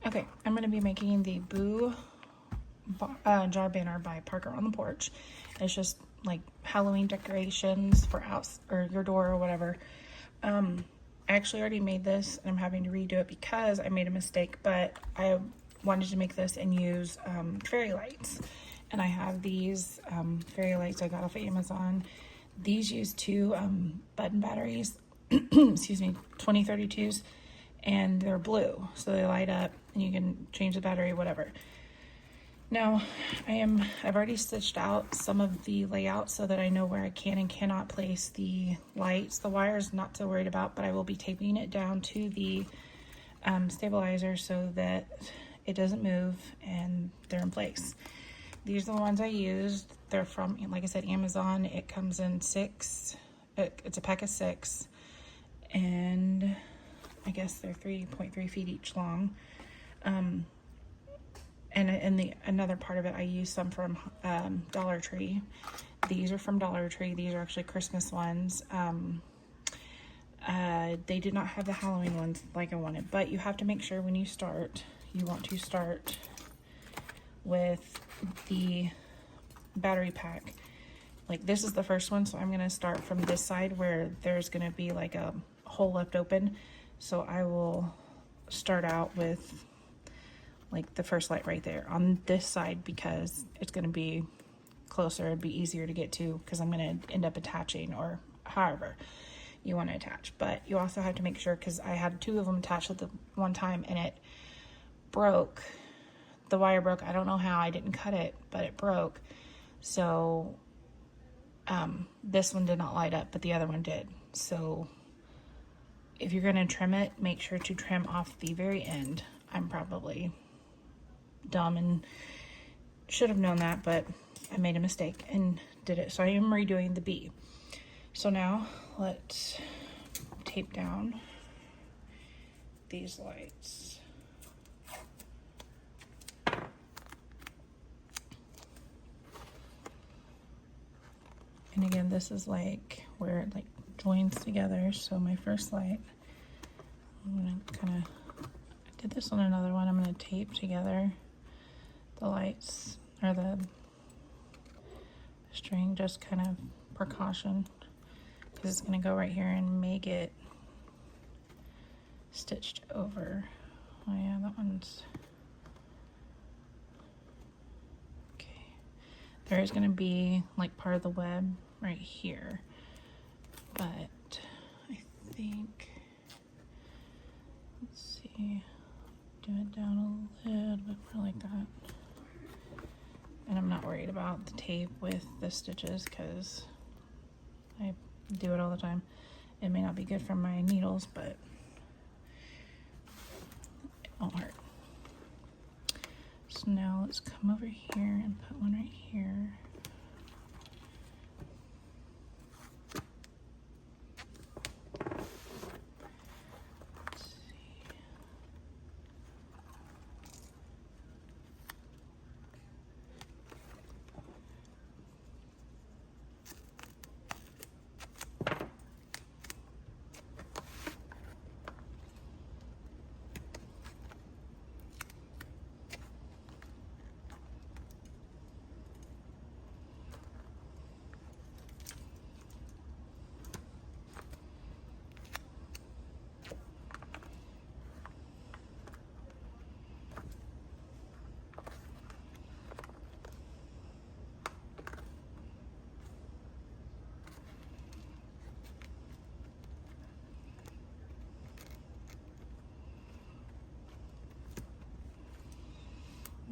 Okay, I'm going to be making the Boo jar banner by Parker on the Porch. It's just like Halloween decorations for house or your door or whatever. I actually already made this and I'm having to redo it because I made a mistake, but I wanted to make this and use fairy lights. And I have these fairy lights I got off of Amazon. These use two button batteries, excuse me, 2032s, and they're blue, so they light up and you can change the battery, whatever. Now, I've already stitched out some of the layout so that I know where I can and cannot place the lights. The wires, not so worried about, but I will be taping it down to the stabilizer so that it doesn't move and they're in place. These are the ones I used. They're from, like I said, Amazon. It comes in six. It's a pack of 6, and I guess they're 3.3 feet each long. And another part of it, I used some from Dollar Tree. These are from Dollar Tree. These are actually Christmas ones. They did not have the Halloween ones like I wanted, but you have to make sure when you start, you want to start with the battery pack. Like, this is the first one, so I'm going to start from this side where there's going to be like a hole left open. So I will start out with like the first light right there on this side because it's going to be closer. It'd be easier to get to because I'm going to end up attaching, or however you want to attach. But you also have to make sure, because I had 2 of them attached at the one time and it broke. The wire broke. I don't know how. I didn't cut it, but it broke. So this one did not light up, but the other one did. So if you're going to trim it, make sure to trim off the very end. I'm probably dumb and should have known that, but I made a mistake and did it. So I am redoing the B. So now let's tape down these lights. And again, this is like where it like joins together. So my first light, I'm gonna kind of, I did this on another one. I'm gonna tape together the lights, or the string, just kind of precaution, because it's gonna go right here and make it stitched over. Oh yeah, that one's okay. There is gonna be like part of the web right here, but I think, let's see, do it down a little bit more like that. And I'm not worried about the tape with the stitches because I do it all the time. It may not be good for my needles, but it won't hurt. So now let's come over here and put one right here.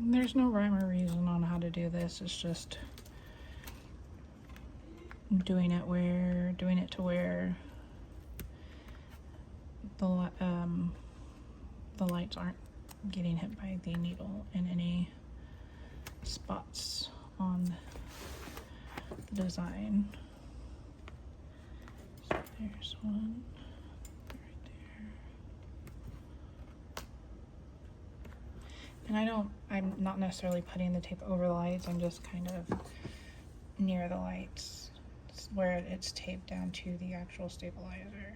There's no rhyme or reason on how to do this. It's just doing it to where the lights aren't getting hit by the needle in any spots on the design. So there's one right there. And I'm not necessarily putting the tape over the lights, I'm just kind of near the lights where it's taped down to the actual stabilizer.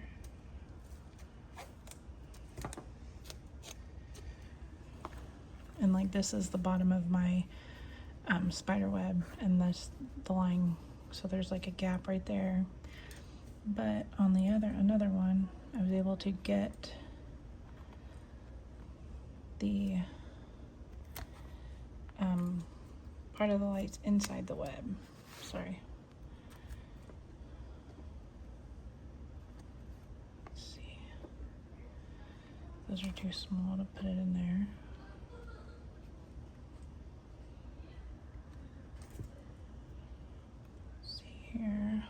And like this is the bottom of my spider web, and this the line, so there's like a gap right there. But on the another one, I was able to get the part of the lights inside the web. Sorry. Let's see. Those are too small to put it in there. Let's see here.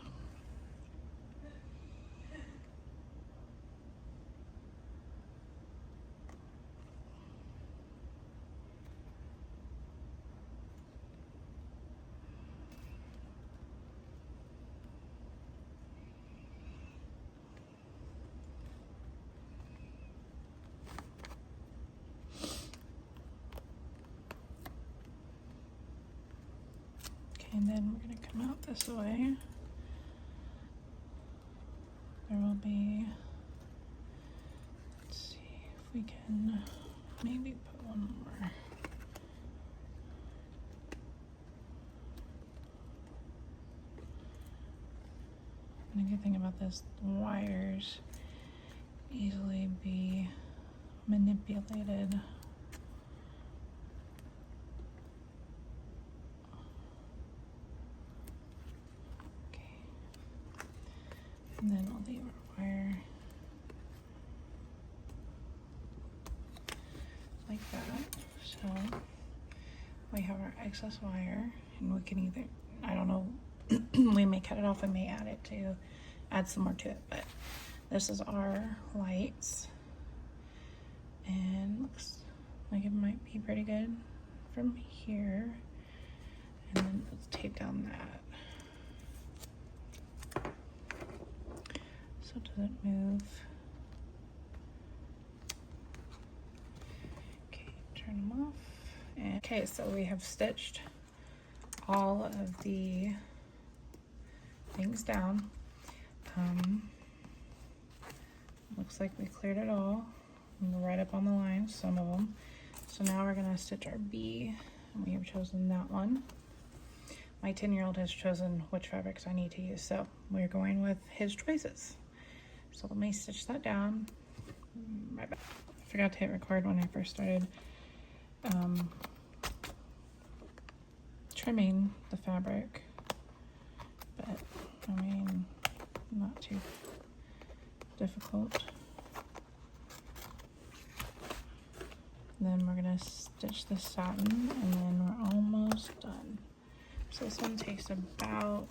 And then we're going to come out this way. There will be, let's see if we can maybe put one more. And the good thing about this, the wires easily be manipulated. And then we'll leave our wire like that. So we have our excess wire, and we can either, I don't know, we may cut it off and may add some more to it, but this is our lights, and looks like it might be pretty good from here. And then let's tape down that. So does it move? Okay, turn them off. And okay, so we have stitched all of the things down. Looks like we cleared it all. And right up on the line, some of them. So now we're gonna stitch our B, and we have chosen that one. My 10-year-old has chosen which fabrics I need to use, so we're going with his choices. So let me stitch that down. Right back. I forgot to hit record when I first started trimming the fabric, but I mean, not too difficult. Then we're gonna stitch the satin, and then we're almost done. So this one takes about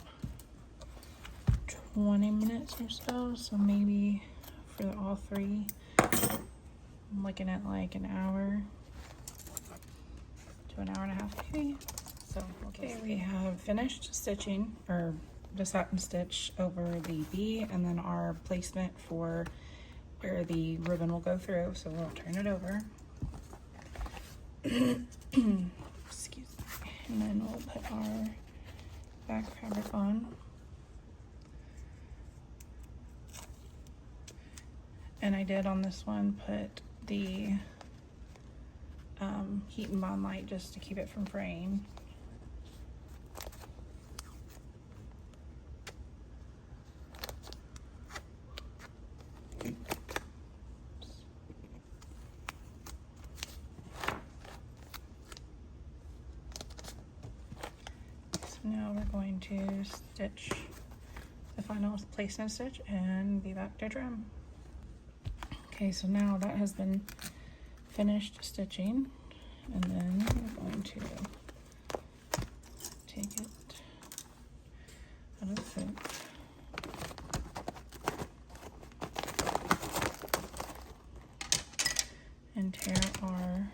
20 minutes or so, so maybe for all three, I'm looking at like an hour to an hour and a half maybe. So okay, we have finished stitching, or the satin stitch over the B, and then our placement for where the ribbon will go through, so we'll turn it over. Excuse me. And then we'll put our back fabric on. And I did on this one put the heat and bond light just to keep it from fraying. So now we're going to stitch the final placement stitch and be back to trim. Okay, so now that has been finished stitching, and then we're going to take it out of the hook. And tear our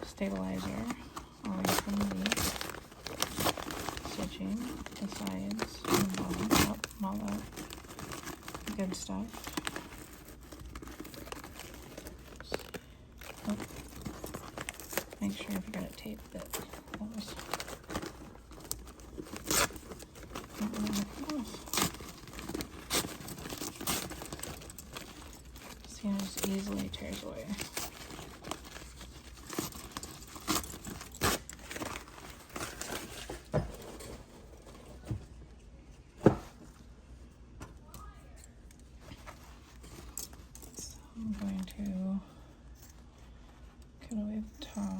stabilizer away from the stitching, the sides, and the bottom, all that good stuff. Oh. Make sure if you got it taped that was not really off. See, it just easily tears away. cut away the top.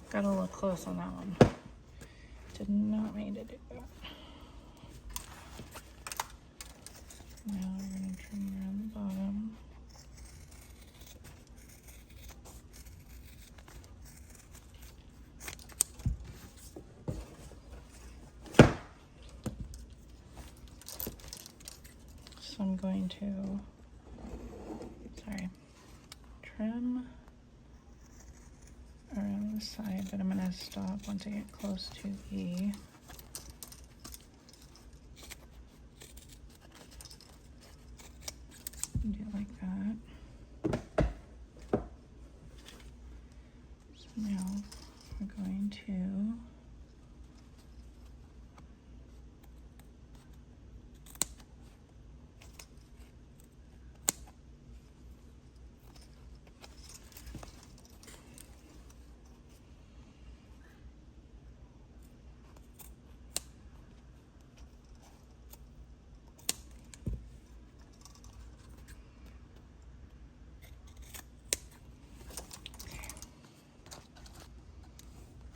Gotta look close on that one. Did not mean to do that. Now we're gonna trim around the bottom. So I'm going to, trim around the side, but I'm gonna stop once I get close to E. Do it like that. So now we're going to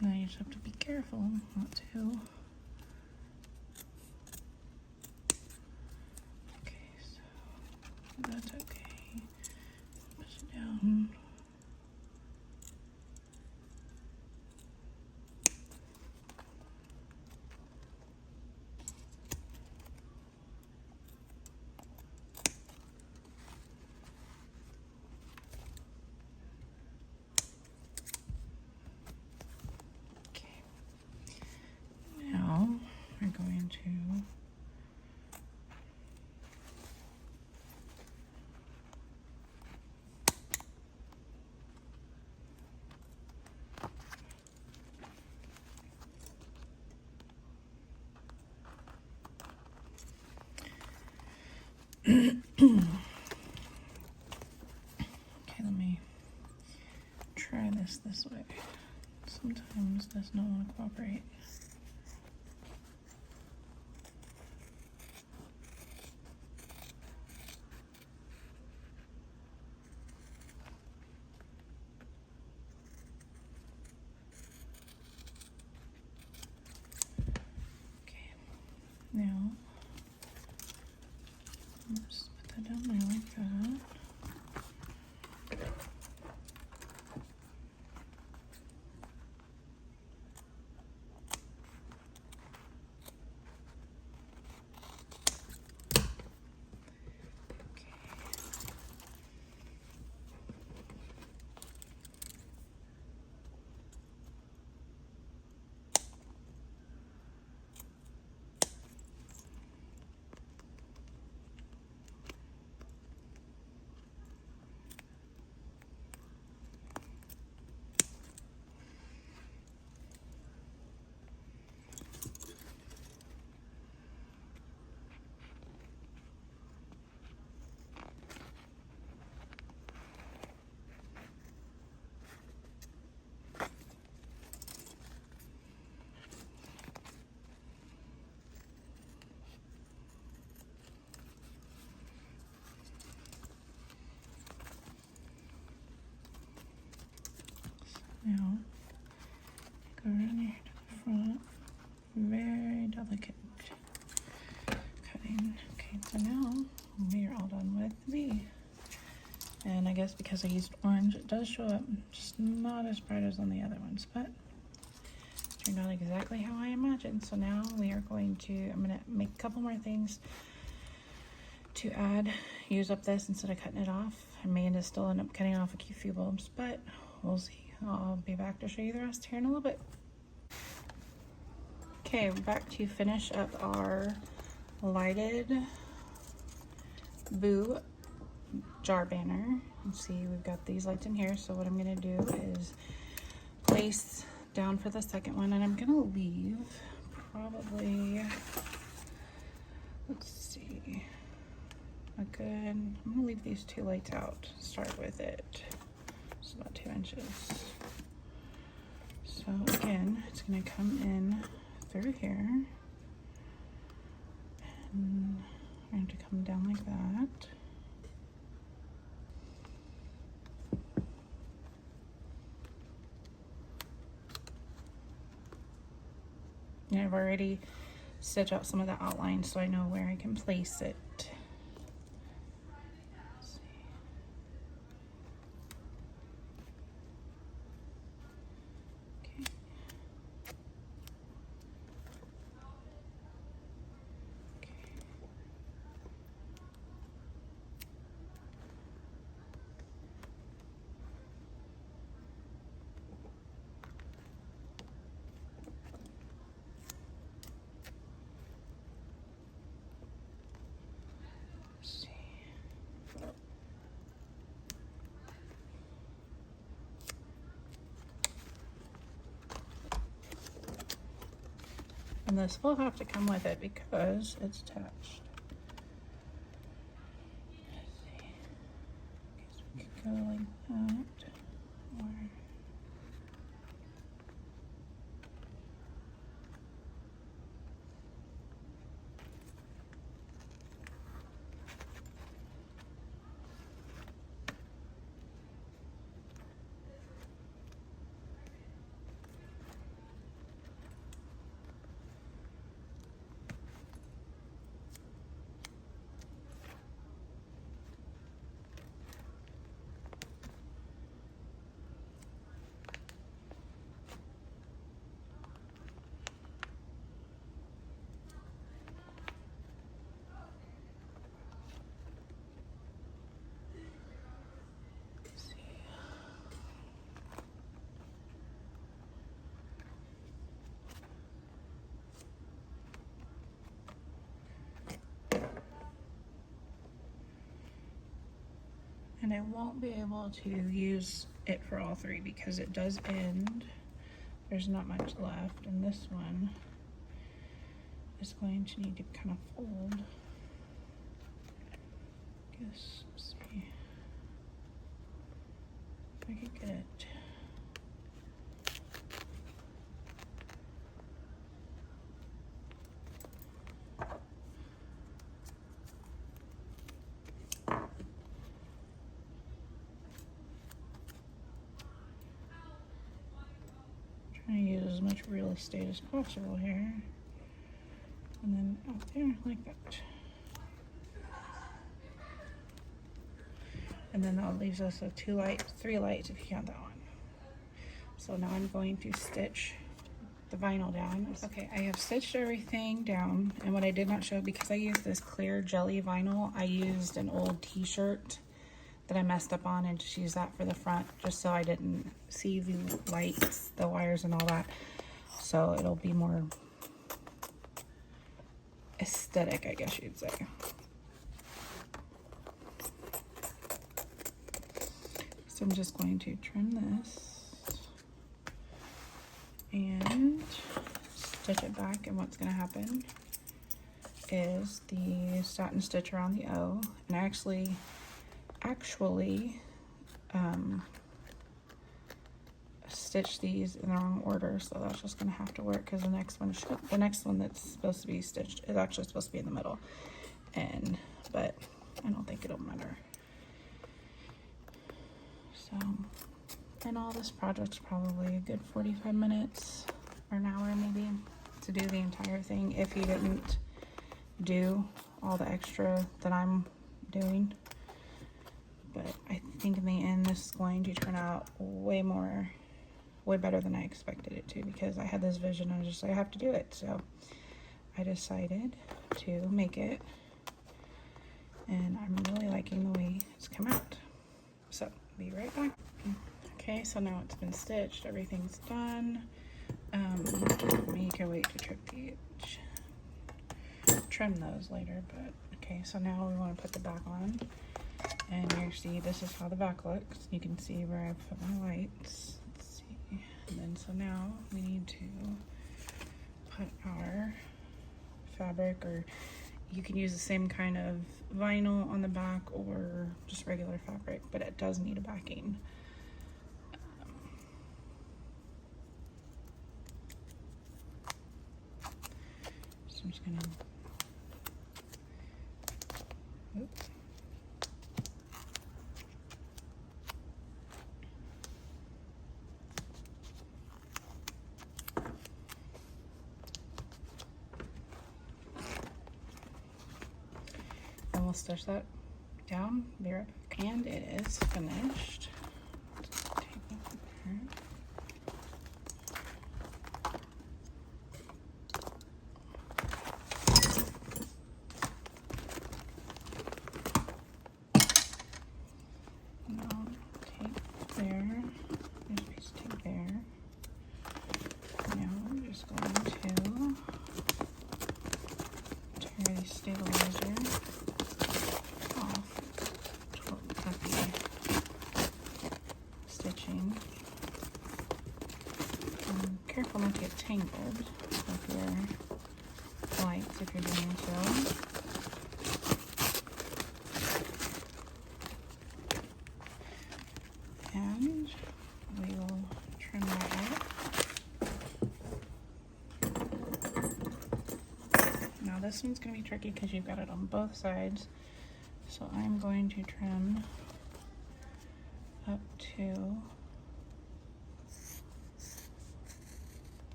now you just have to be careful not to. Okay, so that's okay. Push it down. We're going to okay, let me try this way. Sometimes does not want to cooperate. Now, let's put that down there like that. Now, go around here to the front. Very delicate cutting. Okay, so now we are all done with B. And I guess because I used orange, it does show up just not as bright as on the other ones, but turned out exactly how I imagined. So now we are going to, I'm gonna make a couple more things to add, use up this instead of cutting it off. I may still end up cutting off a few bulbs, but we'll see. I'll be back to show you the rest here in a little bit. Okay, we're back to finish up our lighted Boo jar banner. Let's see, we've got these lights in here. So what I'm gonna do is place down for the second one, and I'm gonna leave probably, let's see, I'm gonna leave these two lights out. Start with it. It's about 2 inches. So again, it's gonna come in through here. And I'm going to come down like that. And I've already stitched out some of the outlines so I know where I can place it. And this will have to come with it because it's attached. Let's see. Guess we could go like that. Or and I won't be able to use it for all three because it does end. There's not much left, and this one is going to need to kind of fold. Guess, let's see if I could get it. Trying to use as much real estate as possible here. And then out there like that. And then that leaves us with 2 lights, 3 lights if you count that one. So now I'm going to stitch the vinyl down. Okay, I have stitched everything down, and what I did not show, because I used this clear jelly vinyl, I used an old t-shirt that I messed up on and just used that for the front, just so I didn't see the lights, the wires and all that. So it'll be more aesthetic, I guess you'd say. So I'm just going to trim this and stitch it back, and what's going to happen is the satin stitch around the O, and I actually stitch these in the wrong order, so that's just gonna have to work because the next one that's supposed to be stitched is actually supposed to be in the middle, but I don't think it'll matter. So, and all this project's probably a good 45 minutes or an hour maybe to do the entire thing if you didn't do all the extra that I'm doing. But I think in the end this is going to turn out way better than I expected it to, because I had this vision and I was just like, I have to do it. So I decided to make it, and I'm really liking the way it's come out. So be right back. Okay, so now it's been stitched, everything's done. You can wait to trim those later, but okay, so now we want to put the back on. And you see, this is how the back looks. You can see where I've put my lights. Let's see. And then so now we need to put our fabric, or you can use the same kind of vinyl on the back or just regular fabric, but it does need a backing. I'm just gonna, oops. And we'll stitch that down, be right back. And it is finished. Take off the part. Now tape there. There's a piece of tape there. Now I'm just going to tear the stabilizer off at the stitching. Careful not to get tangled with your lights if you're doing so. And we will trim that out. Now this one's going to be tricky because you've got it on both sides. So I'm going to trim up to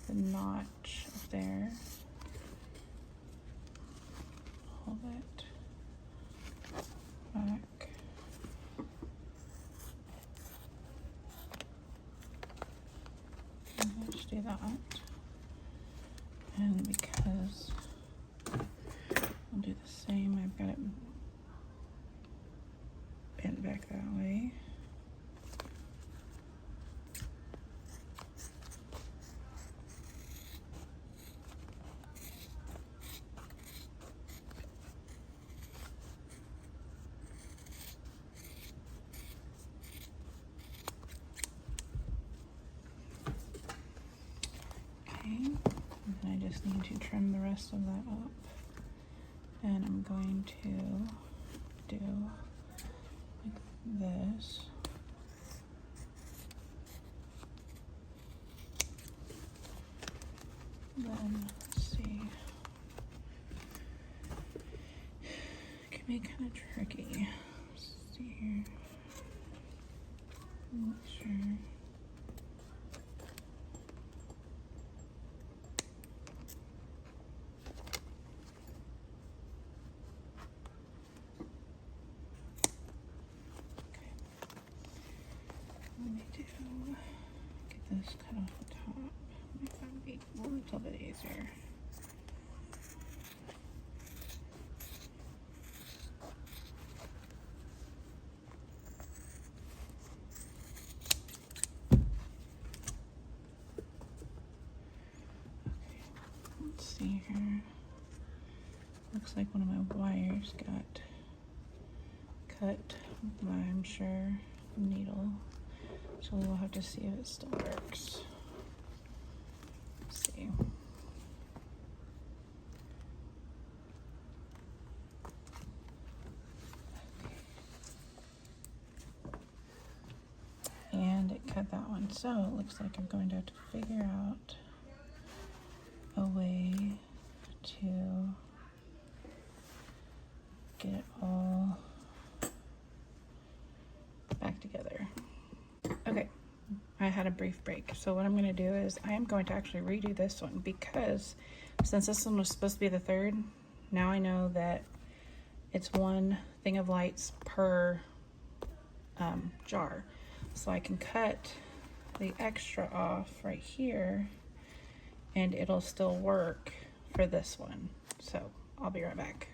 the notch up there. Hold it back. And let's do that. And because I'll do the same, I've got it bent back that way. And I just need to trim the rest of that up. And I'm going to do like this. Then, let's see. It can be kind of tricky. Let's see here. I'm not sure. Get this cut off the top. Make that be a little bit easier. Okay, let's see here. Looks like one of my wires got cut by, I'm sure, a needle. So we'll have to see if it still works. Let's see. And it cut that one. So it looks like I'm going to have to figure out a way to get it all back together. Okay, I had a brief break. So what I'm going to do is I am going to actually redo this one because since this one was supposed to be the third, now I know that it's one thing of lights per jar. So I can cut the extra off right here and it'll still work for this one. So I'll be right back.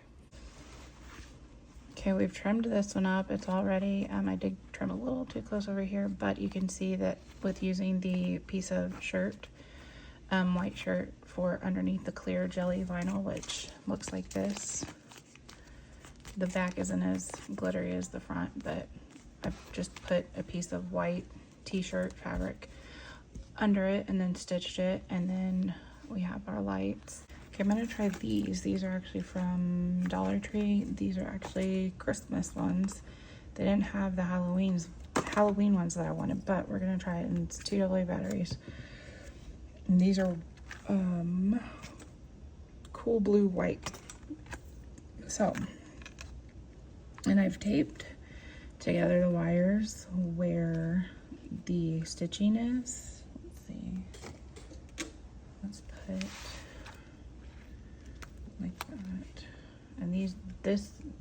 Okay, we've trimmed this one up. It's all ready. I did trim a little too close over here, but you can see that with using the piece of shirt, white shirt for underneath the clear jelly vinyl, which looks like this. The back isn't as glittery as the front, but I've just put a piece of white t-shirt fabric under it and then stitched it, and then we have our lights. Okay, I'm gonna try these. These are actually from Dollar Tree. These are actually Christmas ones. They didn't have the Halloween ones that I wanted, but we're gonna try it, and it's 2 AA batteries. And these are cool blue white. So, and I've taped together the wires where the stitching is. Let's see. Let's put like that. And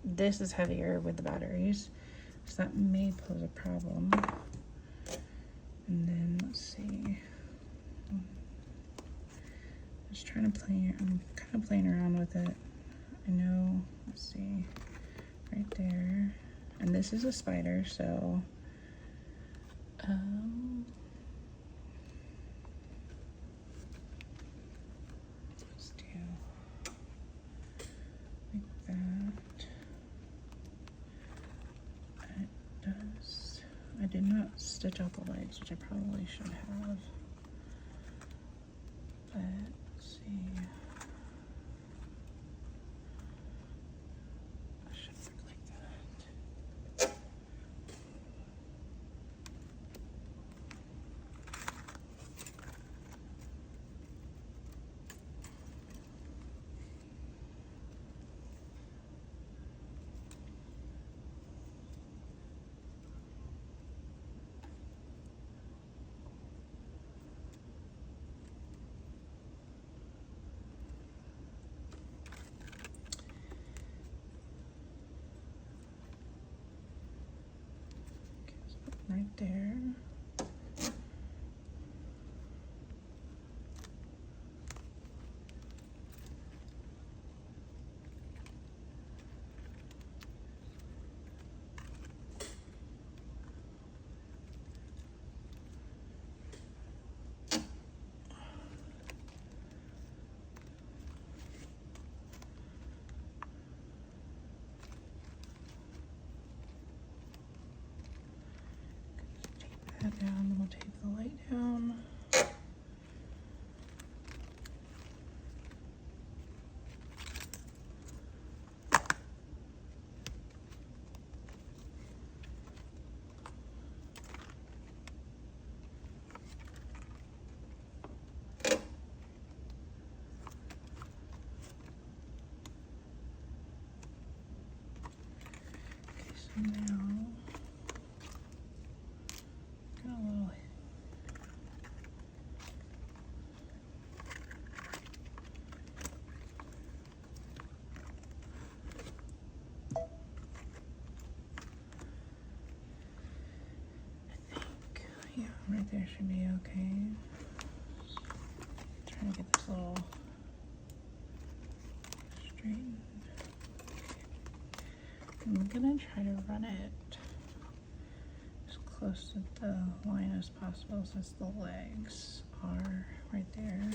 this is heavier with the batteries, so that may pose a problem. And then let's see. Just trying to play. I'm kind of playing around with it. I know. Let's see. Right there. And this is a spider, so let's do like that. It does. I did not stitch out the legs, which I probably should have. But let's see. I should look like that. Right there. That down, and we'll take the light down. Okay, so now got a little. Yeah, right there should be okay. Trying to get this little straightened. I'm gonna try to run it as close to the line as possible since the legs are right there.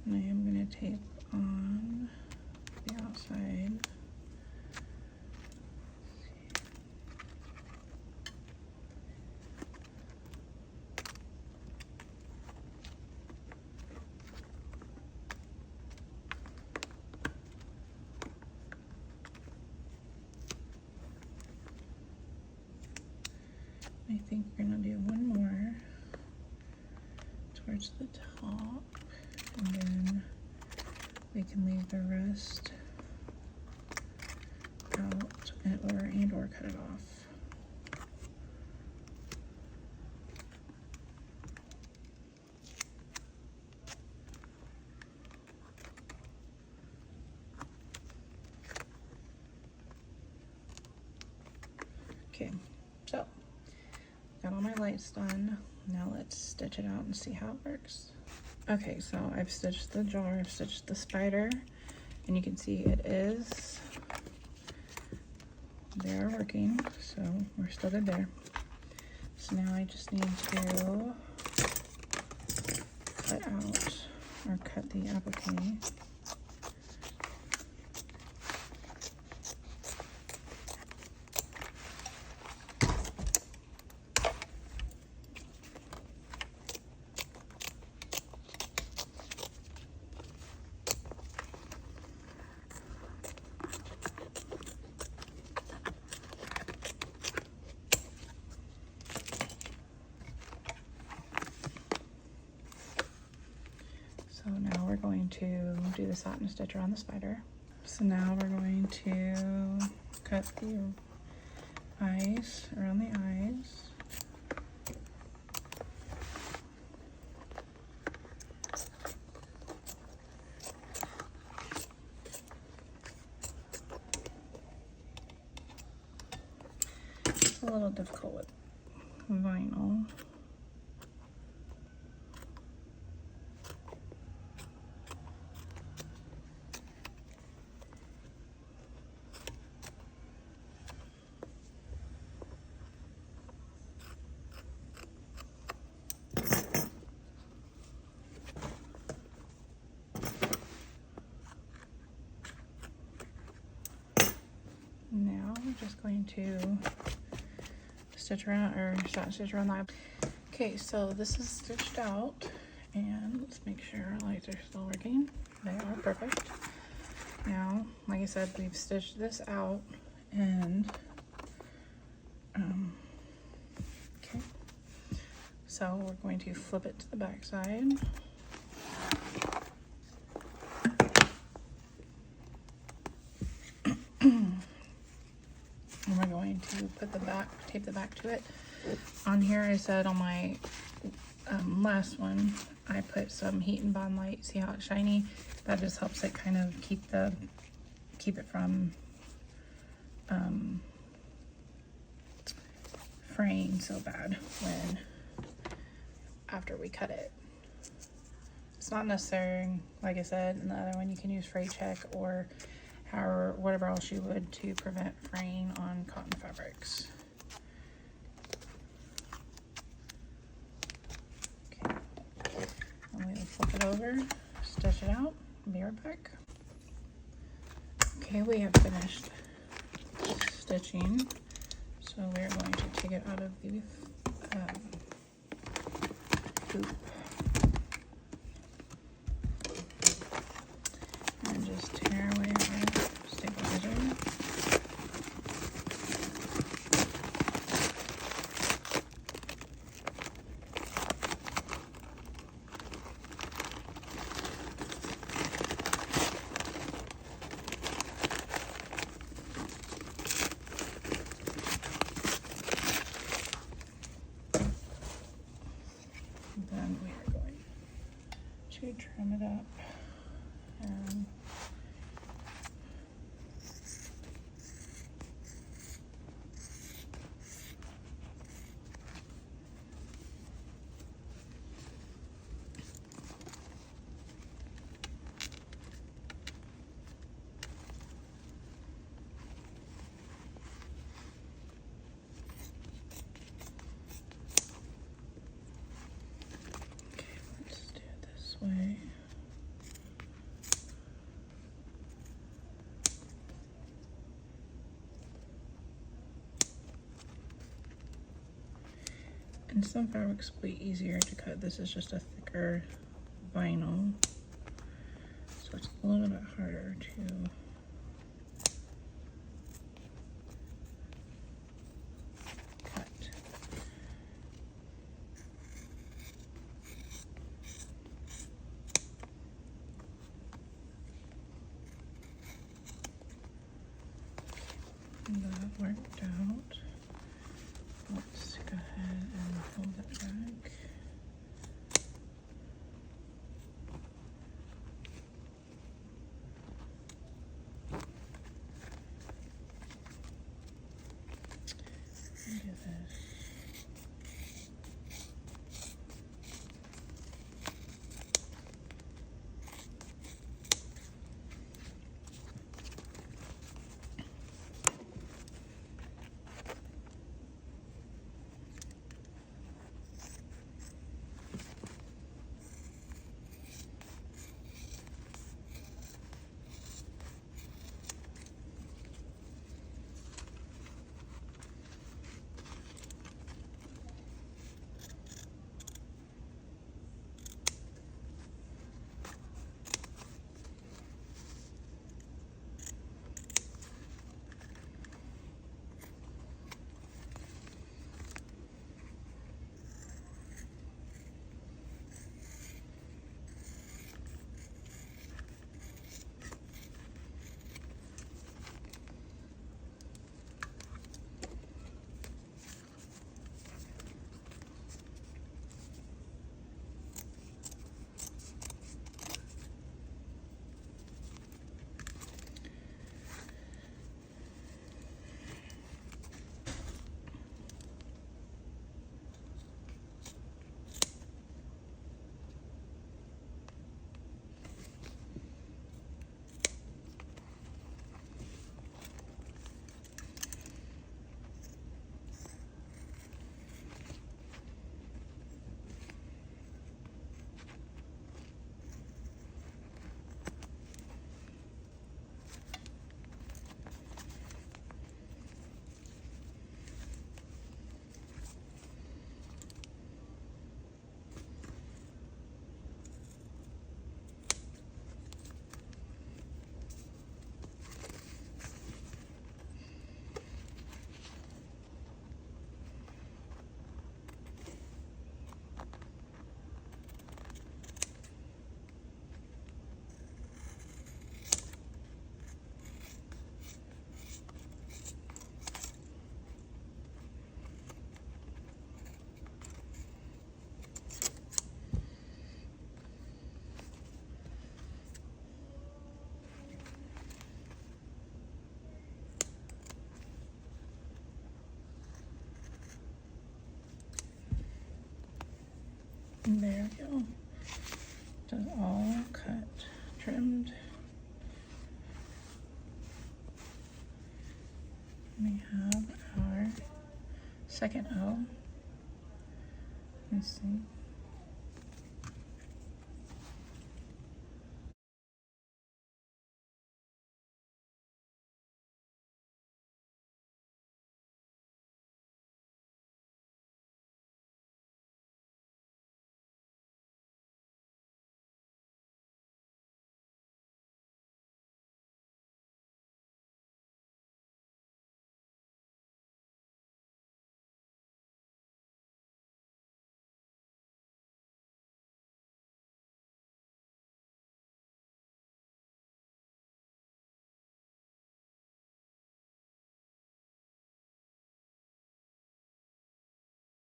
And I am going to tape on the outside. I think we're going to do one more towards the top. And then we can leave the rest out and or cut it off. Okay, so got all my lights done. Now let's stitch it out and see how it works. Okay, so I've stitched the jar, I've stitched the spider, and you can see it is, they are working, so we're still good there. So now I just need to cut out, or cut the applique. going to do the satin stitch around the spider. So now we're going to cut the eyes, around the eyes. It's a little difficult with vinyl. Now we're just going to stitch around, or satin stitch around the eye. Okay, so this is stitched out, and let's make sure our lights are still working. They are perfect. Now, like I said, we've stitched this out, and okay. So we're going to flip it to the back side. And we're going to put the back, tape the back to it. On here, I said on my last one, I put some Heat and Bond light. See how it's shiny? That just helps it kind of keep it from fraying so bad when after we cut it. It's not necessary, like I said, in the other one you can use Fray Check or however, whatever else you would to prevent fraying on cotton fabrics. Okay, I'm going to flip it over, stitch it out, and be right back. Okay, we have finished stitching, so we're going to take it out of the hoop and just tear away our stabilizer. Then we are going to trim it up and let's do it this way. And some fabrics will be easier to cut. This is just a thicker vinyl, so it's a little bit harder to cut. That worked out. Let's go ahead and hold it back. Do this. second O. Let's see.